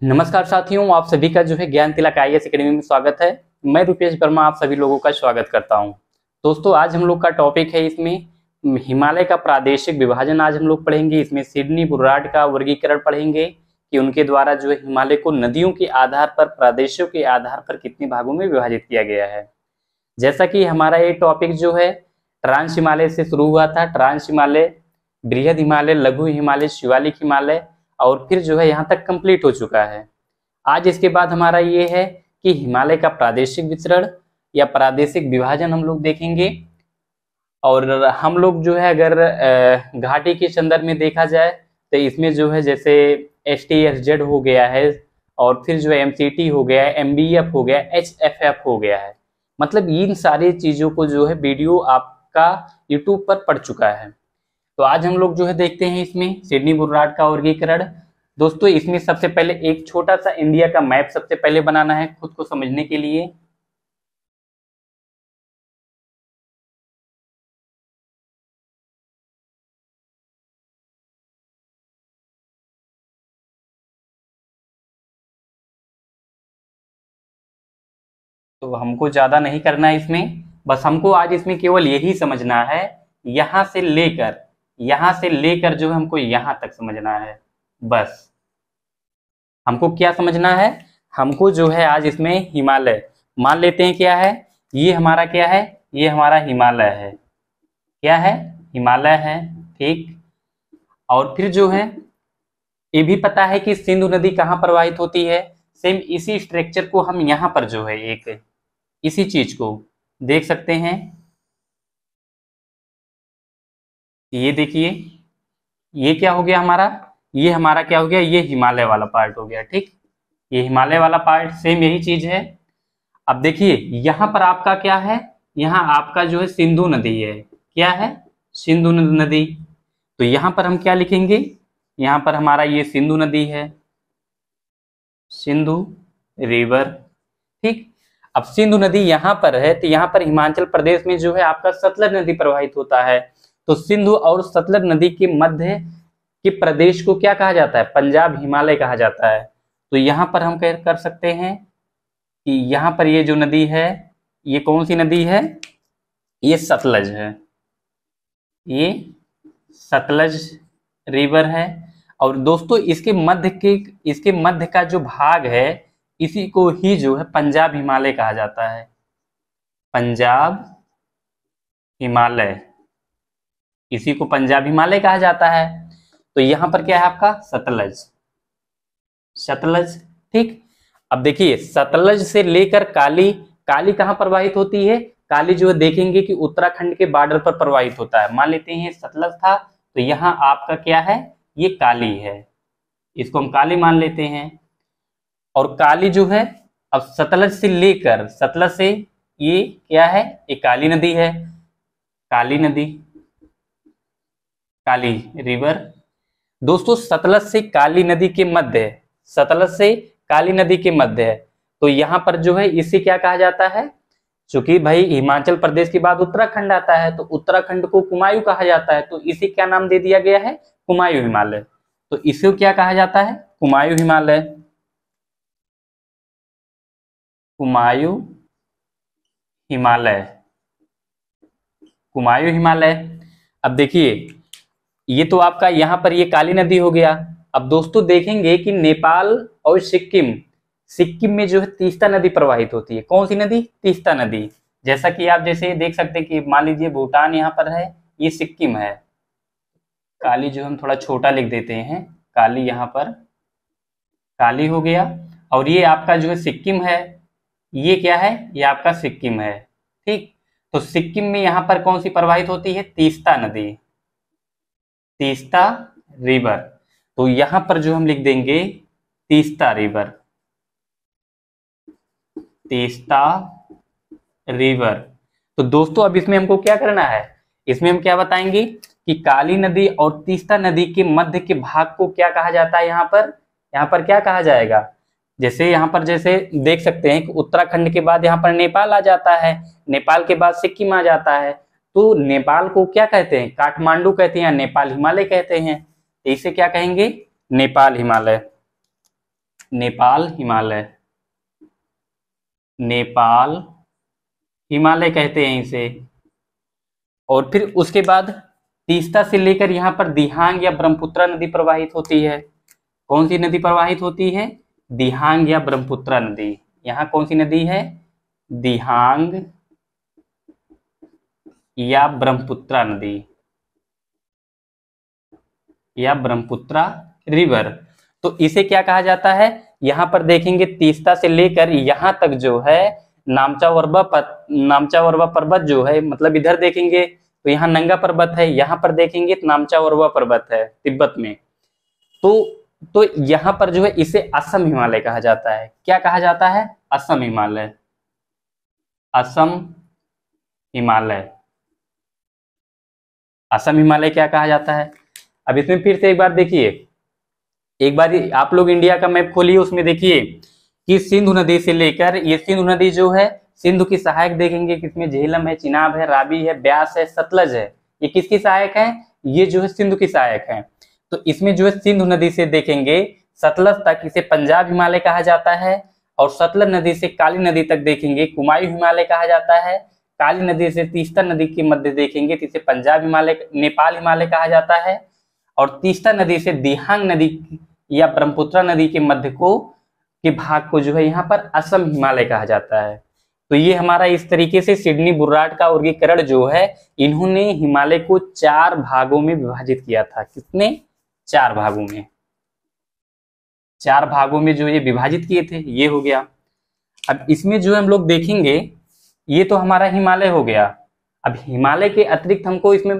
नमस्कार साथियों, आप सभी का जो है ज्ञान तिलक आईएएस एकेडमी में स्वागत है। मैं रुपेश वर्मा आप सभी लोगों का स्वागत करता हूं। दोस्तों, आज हम लोग का टॉपिक है इसमें हिमालय का प्रादेशिक विभाजन आज हम लोग पढ़ेंगे। इसमें सिडनी बुर्रार्ड का वर्गीकरण पढ़ेंगे कि उनके द्वारा जो है हिमालय को नदियों के आधार पर, प्रदेशों के आधार पर कितने भागों में विभाजित किया गया है। जैसा कि हमारा ये टॉपिक जो है ट्रांस हिमालय से शुरू हुआ था। ट्रांस हिमालय, बृहद हिमालय, लघु हिमालय, शिवालिक हिमालय और फिर जो है यहाँ तक कंप्लीट हो चुका है। आज इसके बाद हमारा ये है कि हिमालय का प्रादेशिक वितरण या प्रादेशिक विभाजन हम लोग देखेंगे। और हम लोग जो है अगर घाटी के संदर्भ में देखा जाए तो इसमें जो है जैसे STSZ हो गया है और फिर जो है MCT हो गया है, MBF हो गया है, HFF हो गया है। मतलब इन सारी चीजों को जो है वीडियो आपका YouTube पर पड़ चुका है। तो आज हम लोग जो है देखते हैं इसमें सिडनी बुर्रार्ड का वर्गीकरण। दोस्तों, इसमें सबसे पहले एक छोटा सा इंडिया का मैप सबसे पहले बनाना है खुद को समझने के लिए। तो हमको ज्यादा नहीं करना है इसमें, बस हमको आज इसमें केवल यही समझना है, यहां से लेकर जो है हमको यहां तक समझना है। बस हमको क्या समझना है, हमको जो है आज इसमें हिमालय मान लेते हैं। क्या है ये हमारा, क्या है ये हमारा हिमालय है। क्या है, हिमालय है, ठीक। और फिर जो है ये भी पता है कि सिंधु नदी कहाँ प्रवाहित होती है। सेम इसी स्ट्रक्चर को हम यहाँ पर जो है एक इसी चीज को देख सकते हैं। ये देखिए, ये क्या हो गया हमारा, ये हमारा क्या हो गया, ये हिमालय वाला पार्ट हो गया, ठीक। ये हिमालय वाला पार्ट, सेम यही चीज है। अब देखिए यहाँ पर आपका क्या है, यहाँ आपका जो है सिंधु नदी है। क्या है, सिंधु नदी। तो यहाँ पर हम क्या लिखेंगे, यहाँ पर हमारा ये सिंधु नदी है, सिंधु रिवर, ठीक। अब सिंधु नदी यहाँ पर है तो यहाँ पर हिमाचल प्रदेश में जो है आपका सतलज नदी प्रवाहित होता है। तो सिंधु और सतलज नदी के मध्य के प्रदेश को क्या कहा जाता है, पंजाब हिमालय कहा जाता है। तो यहाँ पर हम कर सकते हैं कि यहाँ पर ये जो नदी है, ये कौन सी नदी है, ये सतलज है, ये सतलज रिवर है। और दोस्तों इसके मध्य का जो भाग है, इसी को ही जो है पंजाब हिमालय कहा जाता है। पंजाब हिमालय, इसी को पंजाब हिमालय कहा जाता है। तो यहाँ पर क्या है आपका सतलज, ठीक। अब देखिए सतलज से लेकर काली कहाँ प्रवाहित होती है, काली जो है देखेंगे कि उत्तराखंड के बॉर्डर पर प्रवाहित होता है। मान लेते हैं सतलज था तो यहाँ आपका क्या है, ये काली है, इसको हम काली मान लेते हैं। और काली जो है, अब सतलज से ये क्या है, ये काली नदी है, काली नदी, काली रिवर। दोस्तों सतलज से काली नदी के मध्य है। तो यहाँ पर जो है इसे क्या कहा जाता है, चूंकि भाई हिमाचल प्रदेश के बाद उत्तराखंड आता है तो उत्तराखंड को कुमायूं कहा जाता है। तो इसे क्या नाम दे दिया गया है, कुमायूं हिमालय। तो इसे क्या कहा जाता है, कुमायूं हिमालय, कुमायूं हिमालय। अब देखिए ये तो आपका यहाँ पर ये काली नदी हो गया। अब दोस्तों देखेंगे कि नेपाल और सिक्किम में जो है तीस्ता नदी प्रवाहित होती है। कौन सी नदी, तीस्ता नदी। जैसा कि आप जैसे देख सकते हैं कि मान लीजिए भूटान यहाँ पर है, ये सिक्किम है। काली जो हम थोड़ा छोटा लिख देते हैं, काली यहाँ पर काली हो गया। और ये आपका जो है सिक्किम है, ये क्या है, ये आपका सिक्किम है, ठीक। तो सिक्किम में यहाँ पर कौन सी प्रवाहित होती है, तीस्ता नदी, तीस्ता रिवर। तो यहाँ पर जो हम लिख देंगे तीस्ता रिवर। तो दोस्तों अब इसमें हमको क्या करना है, इसमें हम क्या बताएंगे कि काली नदी और तीस्ता नदी के मध्य के भाग को क्या कहा जाता है। यहाँ पर क्या कहा जाएगा, जैसे यहाँ पर जैसे देख सकते हैं कि उत्तराखंड के बाद यहाँ पर नेपाल आ जाता है, नेपाल के बाद सिक्किम आ जाता है। तो नेपाल को क्या कहते हैं, काठमांडू कहते हैं या नेपाल हिमालय कहते हैं। तो इसे क्या कहेंगे, नेपाल हिमालय। नेपाल हिमालय, नेपाल हिमालय कहते हैं इसे। और फिर उसके बाद तीस्ता से लेकर यहाँ पर दिहांग या ब्रह्मपुत्रा नदी प्रवाहित होती है। कौन सी नदी प्रवाहित होती है? दिहांग या ब्रह्मपुत्रा नदी। यहाँ कौन सी नदी है? दिहांग या ब्रह्मपुत्रा नदी या ब्रह्मपुत्रा रिवर। तो इसे क्या कहा जाता है? यहाँ पर देखेंगे तीस्ता से लेकर यहाँ तक जो है नामचावरवा पर्वत जो है, मतलब इधर देखेंगे तो यहाँ नंगा पर्वत है, यहाँ पर देखेंगे तो नामचावरवा पर्वत है तिब्बत में। तो यहाँ पर जो है इसे असम हिमालय कहा जाता है। क्या कहा जाता है? असम हिमालय, असम हिमालय, असम हिमालय क्या कहा जाता है? अब इसमें फिर से एक बार देखिए, एक बार आप लोग इंडिया का मैप खोलिए, उसमें देखिए कि सिंधु नदी से लेकर ये सिंधु नदी जो है, सिंधु की सहायक देखेंगे किसमें? झेलम है, चिनाब है, रावी है, ब्यास है, सतलज है। ये किसकी सहायक है? ये जो है सिंधु की सहायक है। तो इसमें जो है सिंधु नदी से देखेंगे सतलज तक इसे पंजाब हिमालय कहा जाता है, और सतलज नदी से काली नदी तक देखेंगे कुमायूं हिमालय कहा जाता है। काली नदी से तीस्ता नदी के मध्य देखेंगे तो इसे पंजाब हिमालय, नेपाल हिमालय कहा जाता है। और तीस्ता नदी से दिहांग नदी या ब्रह्मपुत्रा नदी के मध्य के भाग को जो है यहाँ पर असम हिमालय कहा जाता है। तो ये हमारा इस तरीके से सिडनी बुर्राट का वर्गीकरण जो है, इन्होंने हिमालय को 4 भागों में विभाजित किया था। कितने? 4 भागों में, 4 भागों में जो ये विभाजित किए थे। ये हो गया। अब इसमें जो हम लोग देखेंगे, ये तो हमारा हिमालय हो गया। अब हिमालय के अतिरिक्त हमको इसमें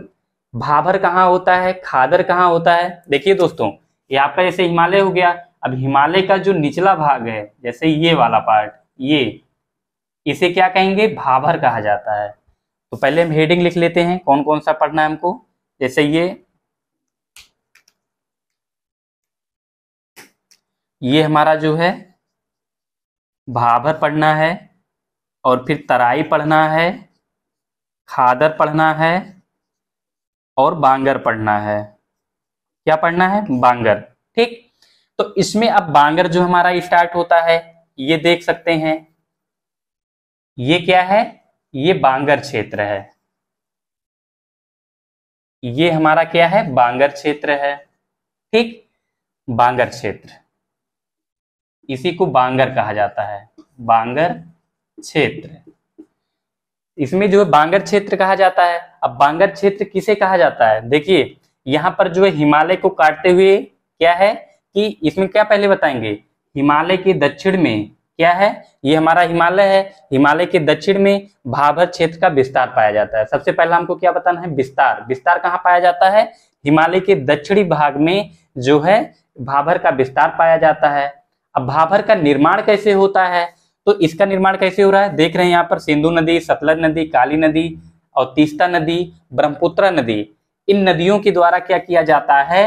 भाबर कहाँ होता है, खादर कहाँ होता है? देखिए दोस्तों, ये आपका जैसे हिमालय हो गया। अब हिमालय का जो निचला भाग है, जैसे ये वाला पार्ट, ये इसे क्या कहेंगे? भाबर कहा जाता है। तो पहले हम हेडिंग लिख लेते हैं कौन कौन सा पढ़ना है हमको। जैसे ये हमारा जो है भाबर पढ़ना है, और फिर तराई पढ़ना है, खादर पढ़ना है, और बांगर पढ़ना है। क्या पढ़ना है? बांगर। ठीक। तो इसमें अब बांगर जो हमारा स्टार्ट होता है, ये देख सकते हैं, ये क्या है? ये बांगर क्षेत्र है। ये हमारा क्या है? बांगर क्षेत्र है। ठीक, बांगर क्षेत्र, इसी को बांगर कहा जाता है, बांगर क्षेत्र। इसमें जो है बांगर क्षेत्र कहा जाता है। अब बांगर क्षेत्र किसे कहा जाता है? देखिए यहाँ पर जो है हिमालय को काटते हुए क्या है कि इसमें क्या पहले बताएंगे, हिमालय के दक्षिण में क्या है? ये हमारा हिमालय है। हिमालय के दक्षिण में भाबर क्षेत्र का विस्तार पाया जाता है। सबसे पहला हमको क्या बताना है? विस्तार। विस्तार कहाँ पाया जाता है? हिमालय के दक्षिणी भाग में जो है भाबर का विस्तार पाया जाता है। अब भाबर का निर्माण कैसे होता है? तो इसका निर्माण कैसे हो रहा है? देख रहे हैं यहाँ पर सिंधु नदी, सतलज नदी, काली नदी और तीस्ता नदी, ब्रह्मपुत्रा नदी, इन नदियों के द्वारा क्या किया जाता है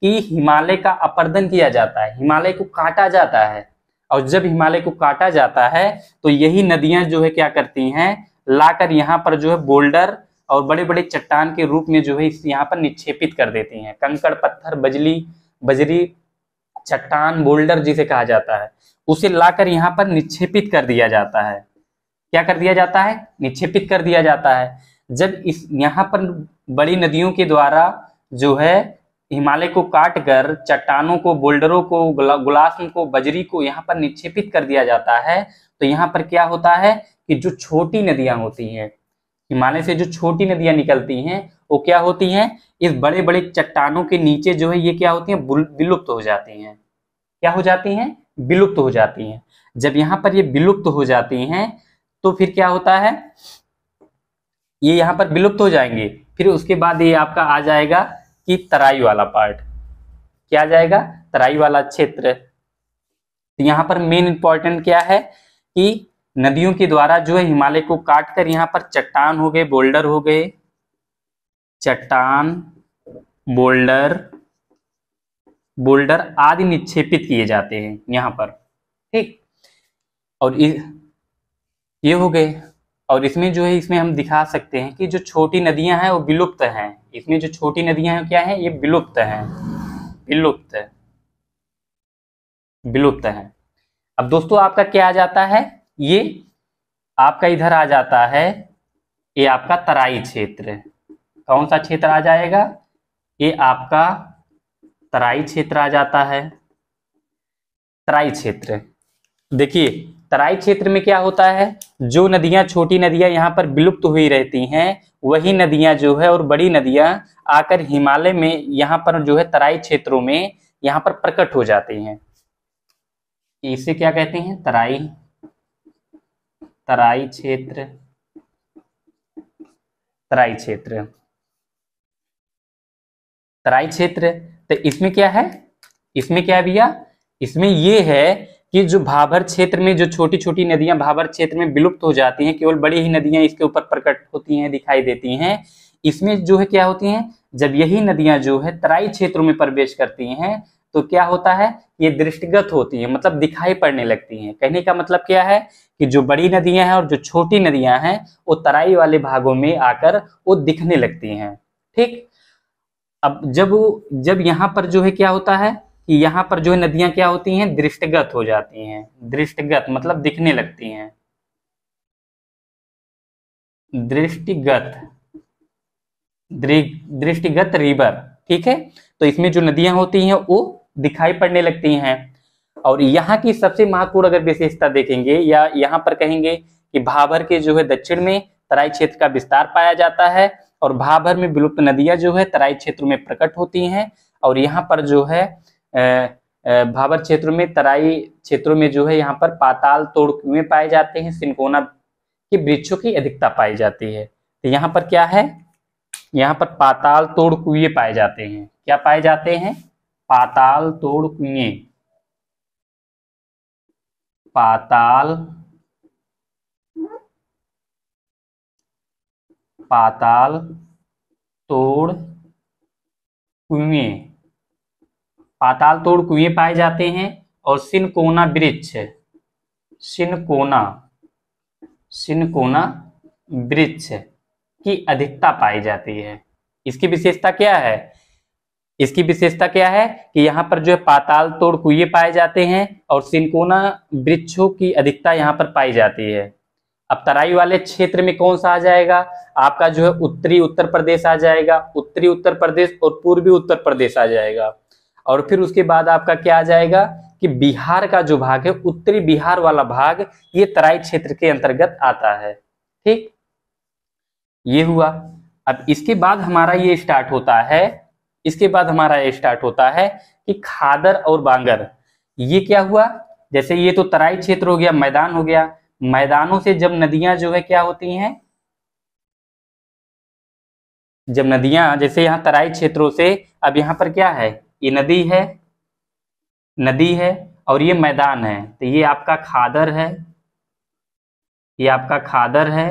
कि हिमालय का अपर्दन किया जाता है, हिमालय को काटा जाता है। और जब हिमालय को काटा जाता है तो यही नदियां जो है क्या करती हैं, लाकर यहाँ पर जो है बोल्डर और बड़े बड़े चट्टान के रूप में जो है यहाँ पर निक्षेपित कर देती हैं। कंकड़, पत्थर, बजरी, चट्टान, बोल्डर जिसे कहा जाता है, उसे लाकर यहाँ पर निक्षेपित कर दिया जाता है। क्या कर दिया जाता है? निक्षेपित कर दिया जाता है। जब इस यहाँ पर बड़ी नदियों के द्वारा जो है हिमालय को काट कर चट्टानों को, बोल्डरों को, गुलास्म को, बजरी को यहाँ पर निक्षेपित कर दिया जाता है, तो यहाँ पर क्या होता है कि जो छोटी नदियां होती हैं, हिमालय से जो छोटी नदियां निकलती हैं, वो क्या होती हैं? इस बड़े बड़े चट्टानों के नीचे जो है ये क्या होती हैं? विलुप्त हो जाती हैं। क्या हो जाती हैं? विलुप्त हो जाती हैं। जब यहाँ पर ये विलुप्त हो जाती हैं तो फिर क्या होता है? ये यहाँ पर विलुप्त हो जाएंगे। फिर उसके बाद ये आपका आ जाएगा कि तराई वाला पार्ट। क्या आ जाएगा? तराई वाला क्षेत्र। तो यहाँ पर मेन इंपॉर्टेंट क्या है कि नदियों के द्वारा जो है हिमालय को काटकर यहाँ पर चट्टान हो गए, बोल्डर हो गए, चट्टान, बोल्डर आदि निक्षेपित किए जाते हैं यहाँ पर। ठीक, और ये हो गए। और इसमें जो है इसमें हम दिखा सकते हैं कि जो छोटी नदियां हैं वो विलुप्त हैं। इसमें जो छोटी नदियां हैं क्या है? ये विलुप्त हैं, विलुप्त। विलुप्त हैं। अब दोस्तों आपका क्या आ जाता है, ये आपका इधर आ जाता है, ये आपका तराई क्षेत्र। कौन सा क्षेत्र आ जाएगा, ये आपका तराई क्षेत्र आ जाता है। तराई क्षेत्र, देखिए तराई क्षेत्र में क्या होता है, जो नदियां, छोटी नदियां यहाँ पर विलुप्त हुई रहती हैं, वही नदियां जो है और बड़ी नदियां आकर हिमालय में यहाँ पर जो है तराई क्षेत्रों में यहाँ पर प्रकट हो जाती हैं। इसे क्या कहते हैं, तराई, तराई क्षेत्र, तराई क्षेत्र, तराई क्षेत्र। तो इसमें क्या है, इसमें क्या है भैया, इसमें ये है कि जो भाबर क्षेत्र में जो छोटी छोटी नदियां भाबर क्षेत्र में विलुप्त हो जाती हैं, केवल बड़ी ही नदियां इसके ऊपर प्रकट होती हैं, दिखाई देती हैं। इसमें जो है क्या होती हैं, जब यही नदियां जो है तराई क्षेत्रों में प्रवेश करती हैं तो क्या होता है, ये दृष्टिगत होती हैं, मतलब दिखाई पड़ने लगती हैं। कहने का मतलब क्या है कि जो बड़ी नदियां हैं और जो छोटी नदियां हैं वो तराई वाले भागों में आकर वो दिखने लगती हैं। ठीक, अब जब यहाँ पर जो है क्या होता है कि यहाँ पर जो है नदियां क्या होती हैं, दृष्टिगत हो जाती हैं। दृष्टिगत मतलब दिखने लगती हैं, दृष्टिगत, दृष्टिगत रिवर। ठीक है, तो इसमें जो नदियां होती हैं वो दिखाई पड़ने लगती हैं। और यहाँ की सबसे महत्वपूर्ण अगर विशेषता देखेंगे या यहाँ पर कहेंगे कि भाबर के जो है दक्षिण में तराई क्षेत्र का विस्तार पाया जाता है और भाबर में विलुप्त नदियां जो है तराई क्षेत्रों में प्रकट होती हैं। और यहाँ पर जो है भाबर क्षेत्र में, तराई क्षेत्रों में जो है यहाँ पर पाताल तोड़ कुएं पाए जाते हैं, सिनकोना के वृक्षों की अधिकता पाई जाती है। तो यहाँ पर क्या है, यहाँ पर पाताल तोड़ कुएं पाए जाते हैं। क्या पाए जाते हैं, पाताल तोड़ कुएं, पाताल, पाताल तोड़ कुएं, पाताल तोड़ कुएं पाए जाते हैं। और सिनकोना वृक्ष, सिनकोना, सिनकोना वृक्ष की अधिकता पाई जाती है। इसकी विशेषता क्या है, इसकी विशेषता क्या है कि यहाँ पर जो है पाताल तोड़ कुएं पाए जाते हैं और सिनकोना वृक्षों की अधिकता यहाँ पर पाई जाती है। अब तराई वाले क्षेत्र में कौन सा आ जाएगा, आपका जो है उत्तरी उत्तर प्रदेश आ जाएगा, उत्तरी उत्तर प्रदेश और पूर्वी उत्तर प्रदेश आ जाएगा। और फिर उसके बाद आपका क्या आ जाएगा कि बिहार का जो भाग है, उत्तरी बिहार वाला भाग, ये तराई क्षेत्र के अंतर्गत आता है। ठीक, ये हुआ। अब इसके बाद हमारा ये स्टार्ट होता है, इसके बाद हमारा ये स्टार्ट होता है कि खादर और बांगर। ये क्या हुआ, जैसे ये तो तराई क्षेत्र हो गया, मैदान हो गया, मैदानों से जब नदियां जो है क्या होती हैं, जब नदियां, जैसे यहाँ तराई क्षेत्रों से, अब यहाँ पर क्या है, ये नदी है, नदी है और ये मैदान है, तो ये आपका खादर है, ये आपका खादर है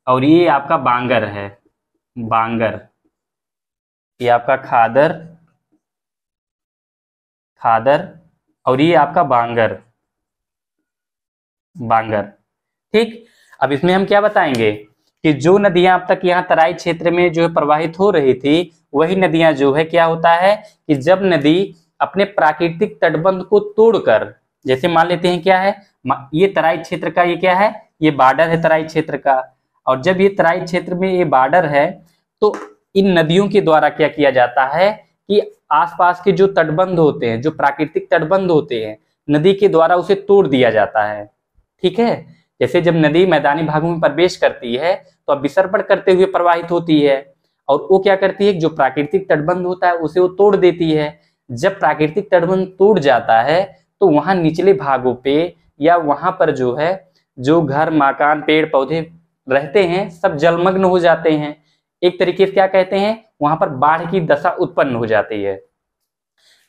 और ये आपका बांगर है, बांगर, ये आपका खादर, खादर और ये आपका बांगर, बांगर। ठीक, अब इसमें हम क्या बताएंगे कि जो नदियां अब तक यहाँ तराई क्षेत्र में जो है प्रवाहित हो रही थी, वही नदियां जो है क्या होता है कि जब नदी अपने प्राकृतिक तटबंध को तोड़कर, जैसे मान लेते हैं क्या है, ये तराई क्षेत्र का ये क्या है, ये बॉर्डर है तराई क्षेत्र का, और जब ये तराई क्षेत्र में ये बॉर्डर है तो इन नदियों के द्वारा क्या किया जाता है कि आसपास के जो तटबंध होते हैं, जो प्राकृतिक तटबंध होते हैं, नदी के द्वारा उसे तोड़ दिया जाता है। ठीक है, जैसे जब नदी मैदानी भागों में प्रवेश करती है तो अब विसर्पण करते हुए प्रवाहित होती है, और वो क्या करती है, जो प्राकृतिक तटबंध होता है उसे वो तोड़ देती है। जब प्राकृतिक तटबंध टूट जाता है तो वहां निचले भागों पे या वहां पर जो है जो घर मकान पेड़ पौधे रहते हैं सब जलमग्न हो जाते हैं। एक तरीके से क्या कहते हैं, वहां पर बाढ़ की दशा उत्पन्न हो जाती है।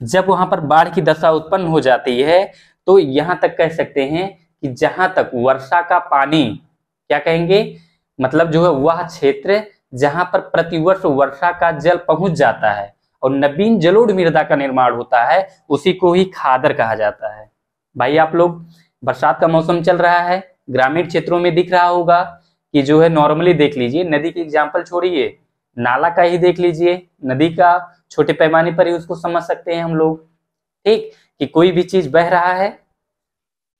जब वहां पर बाढ़ की दशा उत्पन्न हो जाती है तो यहां तक कह सकते हैं कि जहां तक वर्षा का पानी, क्या कहेंगे, मतलब जो है वह क्षेत्र जहां पर प्रतिवर्ष वर्षा का जल पहुंच जाता है और नवीन जलोढ़ मृदा का निर्माण होता है, उसी को ही खादर कहा जाता है। भाई आप लोग, बरसात का मौसम चल रहा है, ग्रामीण क्षेत्रों में दिख रहा होगा कि जो है नॉर्मली देख लीजिए, नदी की एग्जाम्पल छोड़िए, नाला का ही देख लीजिए, नदी का छोटे पैमाने पर ही उसको समझ सकते हैं हम लोग। ठीक, कि कोई भी चीज बह रहा है,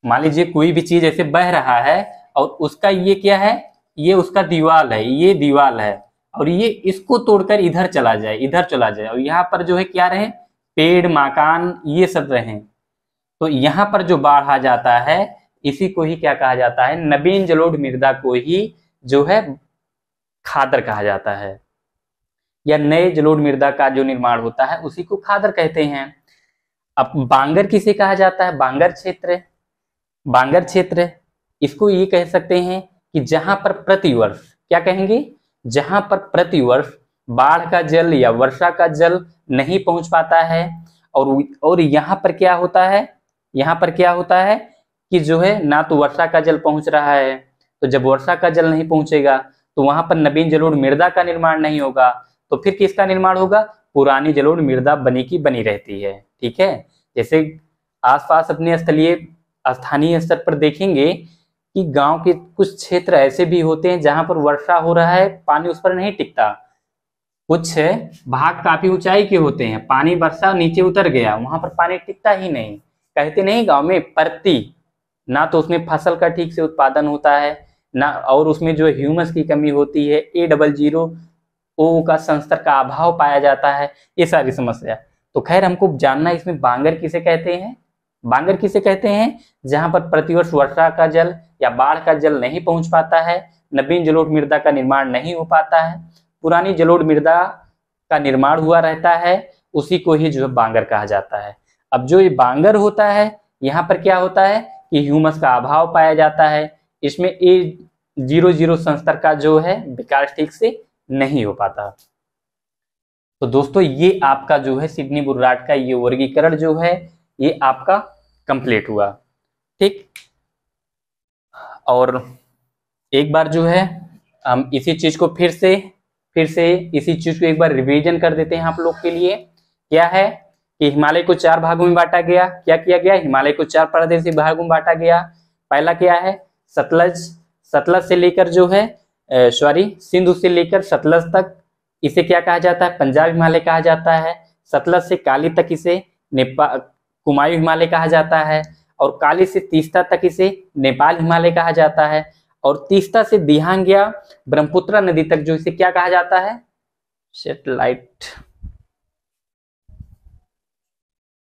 मान लीजिए कोई भी चीज ऐसे बह रहा है और उसका ये क्या है, ये उसका दीवाल है, ये दीवाल है, और ये इसको तोड़कर इधर चला जाए, इधर चला जाए, और यहाँ पर जो है क्या रहे, पेड़ मकान ये सब रहे, तो यहाँ पर जो बाढ़ आ जाता है इसी को ही क्या कहा जाता है, नवीन जलोढ़ मृदा को ही जो है खादर कहा जाता है, या नए जलोढ़ मृदा का जो निर्माण होता है उसी को खादर कहते हैं। अब बांगर किसे कहा जाता है, बांगर क्षेत्र, बांगर क्षेत्र इसको ये कह सकते हैं कि जहां पर प्रतिवर्ष, क्या कहेंगे, जहां पर प्रतिवर्ष बाढ़ का जल या वर्षा का जल नहीं पहुंच पाता है, और यहाँ पर क्या होता है, यहाँ पर क्या होता है कि जो है ना तो वर्षा का जल पहुंच रहा है, तो जब वर्षा का जल नहीं पहुंचेगा तो वहां पर नवीन जलोढ़ मृदा का निर्माण नहीं होगा, तो फिर किसका निर्माण होगा, पुरानी जलोढ़ मृदा बनी की बनी रहती है। ठीक है, जैसे आसपास अपने स्थानीय स्तर पर देखेंगे कि गांव के कुछ क्षेत्र ऐसे भी होते हैं जहां पर वर्षा हो रहा है, पानी उस पर नहीं टिकता, कुछ भाग काफी ऊंचाई के होते हैं, पानी वर्षा नीचे उतर गया, वहां पर पानी टिकता ही नहीं, कहते नहीं गांव में परती, ना तो उसमें फसल का ठीक से उत्पादन होता है ना, और उसमें जो ह्यूमस की कमी होती है, A00O का संस्तर का अभाव पाया जाता है, ये सारी समस्या। तो खैर हमको जानना इसमें बांगर किसे कहते हैं, बांगर किसे कहते हैं, जहां पर प्रतिवर्ष वर्षा का जल या बाढ़ का जल नहीं पहुंच पाता है, नवीन जलोढ़ मृदा का निर्माण नहीं हो पाता है, पुरानी जलोढ़ मृदा का निर्माण हुआ रहता है, उसी को ही जो है बांगर कहा जाता है। अब जो ये बांगर होता है, यहाँ पर क्या होता है कि ह्यूमस का अभाव पाया जाता है, इसमें A00 संस्तर का जो है विकास ठीक से नहीं हो पाता। तो दोस्तों ये आपका जो है सिडनी बुर्राट का ये वर्गीकरण जो है ये आपका कंप्लीट हुआ। ठीक, और एक बार जो है हम इसी चीज को फिर से इसी चीज को एक बार रिवीजन कर देते हैं आप लोग के लिए। क्या है कि हिमालय को 4 भागों में बांटा गया, क्या किया गया, हिमालय को 4 प्रादेशिक भागों में बांटा गया। पहला क्या है, सतलज से लेकर जो है सिंधु से लेकर सतलज तक इसे क्या कहा जाता है, पंजाब हिमालय कहा जाता है। सतलज से काली तक इसे कुमायूं हिमालय कहा जाता है, और काली से तीस्ता तक इसे नेपाल हिमालय कहा जाता है, और तीस्ता से दिहांग या ब्रह्मपुत्र नदी तक जो इसे क्या कहा जाता है, सेटेलाइट